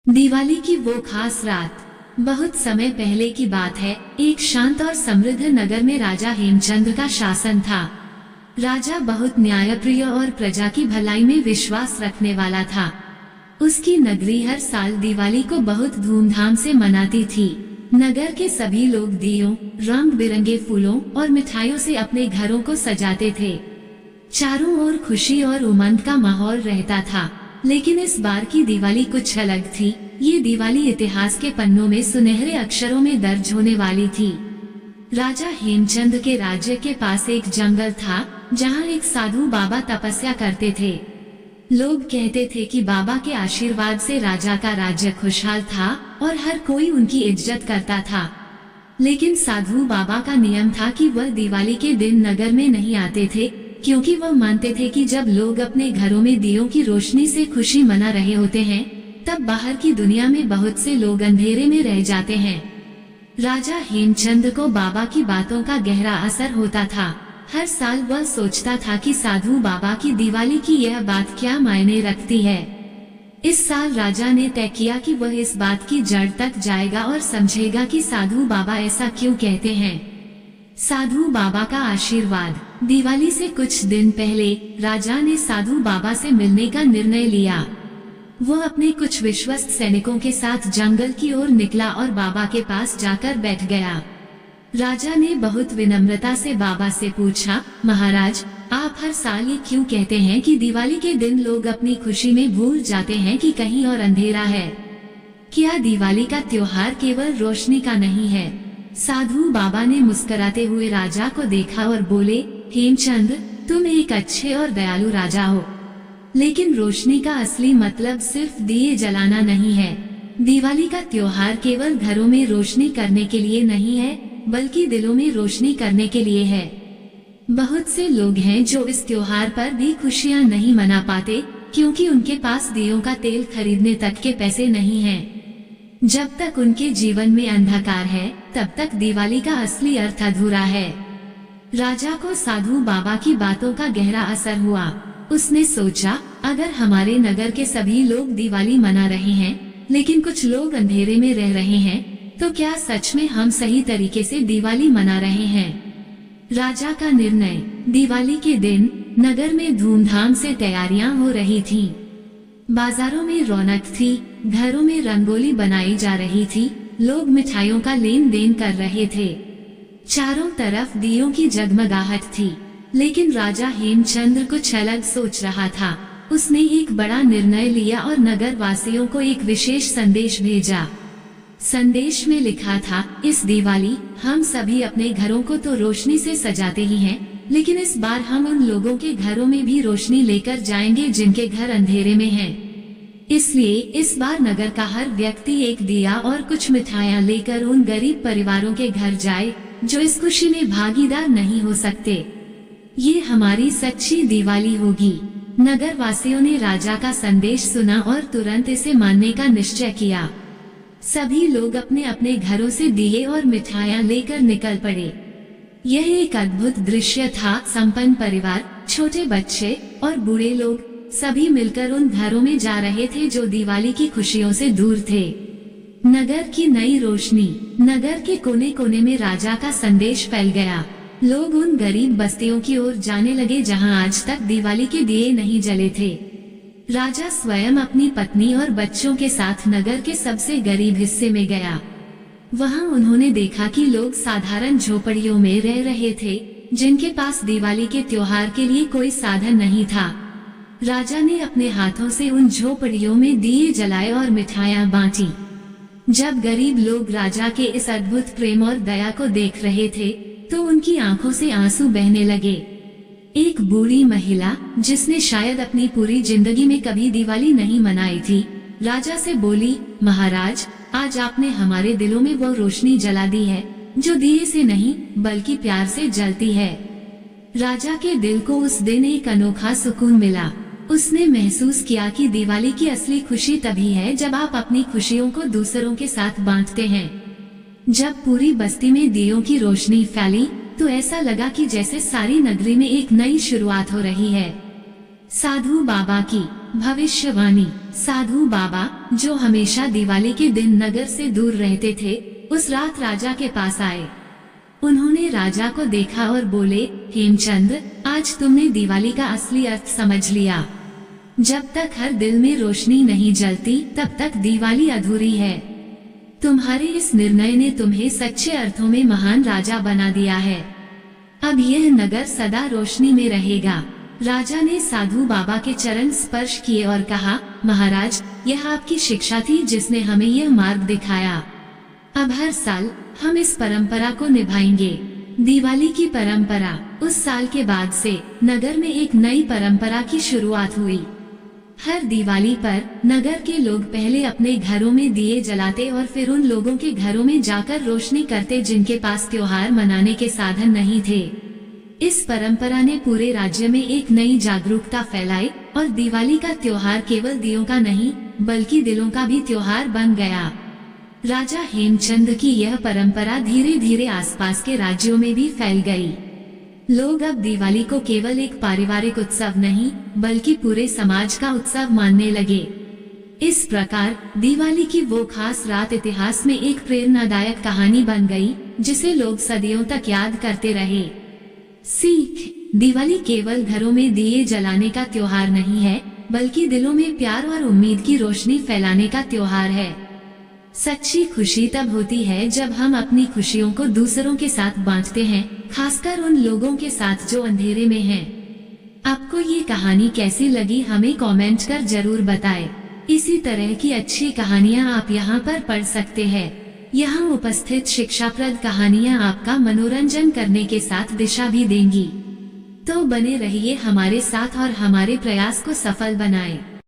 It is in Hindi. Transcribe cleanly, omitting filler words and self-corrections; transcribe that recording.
दिवाली की वो खास रात बहुत समय पहले की बात है। एक शांत और समृद्ध नगर में राजा हेमचंद्र का शासन था। राजा बहुत न्यायप्रिय और प्रजा की भलाई में विश्वास रखने वाला था। उसकी नगरी हर साल दिवाली को बहुत धूमधाम से मनाती थी। नगर के सभी लोग दियों, रंग बिरंगे फूलों और मिठाइयों से अपने घरों को सजाते थे। चारों ओर खुशी और उमंग का माहौल रहता था। लेकिन इस बार की दिवाली कुछ अलग थी। ये दिवाली इतिहास के पन्नों में सुनहरे अक्षरों में दर्ज होने वाली थी। राजा हेमचंद के राज्य के पास एक जंगल था, जहाँ एक साधु बाबा तपस्या करते थे। लोग कहते थे कि बाबा के आशीर्वाद से राजा का राज्य खुशहाल था और हर कोई उनकी इज्जत करता था। लेकिन साधु बाबा का नियम था कि वह दिवाली के दिन नगर में नहीं आते थे, क्योंकि वह मानते थे कि जब लोग अपने घरों में दियों की रोशनी से खुशी मना रहे होते हैं, तब बाहर की दुनिया में बहुत से लोग अंधेरे में रह जाते हैं। राजा हेमचंद को बाबा की बातों का गहरा असर होता था। हर साल वह सोचता था कि साधु बाबा की दिवाली की यह बात क्या मायने रखती है। इस साल राजा ने तय किया कि वह इस बात की जड़ तक जाएगा और समझेगा कि साधु बाबा ऐसा क्यों कहते हैं। साधु बाबा का आशीर्वाद। दिवाली से कुछ दिन पहले राजा ने साधु बाबा से मिलने का निर्णय लिया। वह अपने कुछ विश्वस्त सैनिकों के साथ जंगल की ओर निकला और बाबा के पास जाकर बैठ गया। राजा ने बहुत विनम्रता से बाबा से पूछा, महाराज, आप हर साल ये क्यों कहते हैं कि दिवाली के दिन लोग अपनी खुशी में भूल जाते हैं कि कहीं और अंधेरा है? क्या दिवाली का त्योहार केवल रोशनी का नहीं है? साधु बाबा ने मुस्कुराते हुए राजा को देखा और बोले, हेमचंद, तुम एक अच्छे और दयालु राजा हो, लेकिन रोशनी का असली मतलब सिर्फ दिए जलाना नहीं है। दिवाली का त्योहार केवल घरों में रोशनी करने के लिए नहीं है, बल्कि दिलों में रोशनी करने के लिए है। बहुत से लोग हैं जो इस त्योहार पर भी खुशियां नहीं मना पाते, क्योंकि उनके पास दियों का तेल खरीदने तक के पैसे नहीं हैं। जब तक उनके जीवन में अंधकार है, तब तक दिवाली का असली अर्थ अधूरा है। राजा को साधु बाबा की बातों का गहरा असर हुआ। उसने सोचा, अगर हमारे नगर के सभी लोग दिवाली मना रहे हैं, लेकिन कुछ लोग अंधेरे में रह रहे हैं, तो क्या सच में हम सही तरीके से दिवाली मना रहे हैं? राजा का निर्णय। दिवाली के दिन नगर में धूमधाम से तैयारियां हो रही थीं। बाजारों में रौनक थी, घरों में रंगोली बनाई जा रही थी, लोग मिठाइयों का लेन देन कर रहे थे। चारों तरफ दियों की जगमगाहट थी। लेकिन राजा हेमचंद्र कुछ अलग सोच रहा था। उसने एक बड़ा निर्णय लिया और नगर वासियों को एक विशेष संदेश भेजा। संदेश में लिखा था, इस दिवाली हम सभी अपने घरों को तो रोशनी से सजाते ही हैं, लेकिन इस बार हम उन लोगों के घरों में भी रोशनी लेकर जाएंगे जिनके घर अंधेरे में हैं। इसलिए इस बार नगर का हर व्यक्ति एक दिया और कुछ मिठाइयाँ लेकर उन गरीब परिवारों के घर जाए जो इस खुशी में भागीदार नहीं हो सकते। ये हमारी सच्ची दिवाली होगी। नगर वासियों ने राजा का संदेश सुना और तुरंत इसे मानने का निश्चय किया। सभी लोग अपने अपने घरों से दिए और मिठाइयाँ लेकर निकल पड़े। यह एक अद्भुत दृश्य था। संपन्न परिवार, छोटे बच्चे और बूढ़े लोग सभी मिलकर उन घरों में जा रहे थे जो दिवाली की खुशियों से दूर थे। नगर की नई रोशनी। नगर के कोने कोने में राजा का संदेश फैल गया। लोग उन गरीब बस्तियों की ओर जाने लगे जहां आज तक दिवाली के दिए नहीं जले थे। राजा स्वयं अपनी पत्नी और बच्चों के साथ नगर के सबसे गरीब हिस्से में गया। वहां उन्होंने देखा कि लोग साधारण झोपड़ियों में रह रहे थे, जिनके पास दिवाली के त्योहार के लिए कोई साधन नहीं था। राजा ने अपने हाथों से उन झोपड़ियों में दिए जलाए और मिठाइयाँ बांटी। जब गरीब लोग राजा के इस अद्भुत प्रेम और दया को देख रहे थे, तो उनकी आंखों से आंसू बहने लगे। एक बूढ़ी महिला, जिसने शायद अपनी पूरी जिंदगी में कभी दिवाली नहीं मनाई थी, राजा से बोली, महाराज, आज आपने हमारे दिलों में वो रोशनी जला दी है जो दिए से नहीं बल्कि प्यार से जलती है। राजा के दिल को उस दिन एक अनोखा सुकून मिला। उसने महसूस किया कि दिवाली की असली खुशी तभी है जब आप अपनी खुशियों को दूसरों के साथ बांटते हैं। जब पूरी बस्ती में दियों की रोशनी फैली, तो ऐसा लगा कि जैसे सारी नगरी में एक नई शुरुआत हो रही है। साधु बाबा की भविष्यवाणी। साधु बाबा, जो हमेशा दिवाली के दिन नगर से दूर रहते थे, उस रात राजा के पास आए। उन्होंने राजा को देखा और बोले, हेमचंद, आज तुमने दिवाली का असली अर्थ समझ लिया। जब तक हर दिल में रोशनी नहीं जलती, तब तक दिवाली अधूरी है। तुम्हारे इस निर्णय ने तुम्हें सच्चे अर्थों में महान राजा बना दिया है। अब यह नगर सदा रोशनी में रहेगा। राजा ने साधु बाबा के चरण स्पर्श किए और कहा, महाराज, यह आपकी शिक्षा थी जिसने हमें यह मार्ग दिखाया। अब हर साल हम इस परंपरा को निभाएंगे। दिवाली की परंपरा। उस साल के बाद से नगर में एक नई परंपरा की शुरुआत हुई। हर दिवाली पर नगर के लोग पहले अपने घरों में दिए जलाते और फिर उन लोगों के घरों में जाकर रोशनी करते जिनके पास त्योहार मनाने के साधन नहीं थे। इस परंपरा ने पूरे राज्य में एक नई जागरूकता फैलाई और दिवाली का त्योहार केवल दियों का नहीं, बल्कि दिलों का भी त्योहार बन गया। राजा हेमचंद की यह परंपरा धीरे धीरे आसपास के राज्यों में भी फैल गई। लोग अब दिवाली को केवल एक पारिवारिक उत्सव नहीं, बल्कि पूरे समाज का उत्सव मानने लगे। इस प्रकार दिवाली की वो खास रात इतिहास में एक प्रेरणादायक कहानी बन गई, जिसे लोग सदियों तक याद करते रहे। सीख। दिवाली केवल घरों में दिए जलाने का त्योहार नहीं है, बल्कि दिलों में प्यार और उम्मीद की रोशनी फैलाने का त्योहार है। सच्ची खुशी तब होती है जब हम अपनी खुशियों को दूसरों के साथ बांटते हैं, खासकर उन लोगों के साथ जो अंधेरे में हैं। आपको ये कहानी कैसी लगी, हमें कमेंट कर जरूर बताएं। इसी तरह की अच्छी कहानियाँ आप यहाँ पर पढ़ सकते हैं। यहाँ उपस्थित शिक्षाप्रद कहानियाँ आपका मनोरंजन करने के साथ दिशा भी देंगी। तो बने रहिए हमारे साथ और हमारे प्रयास को सफल बनाएं।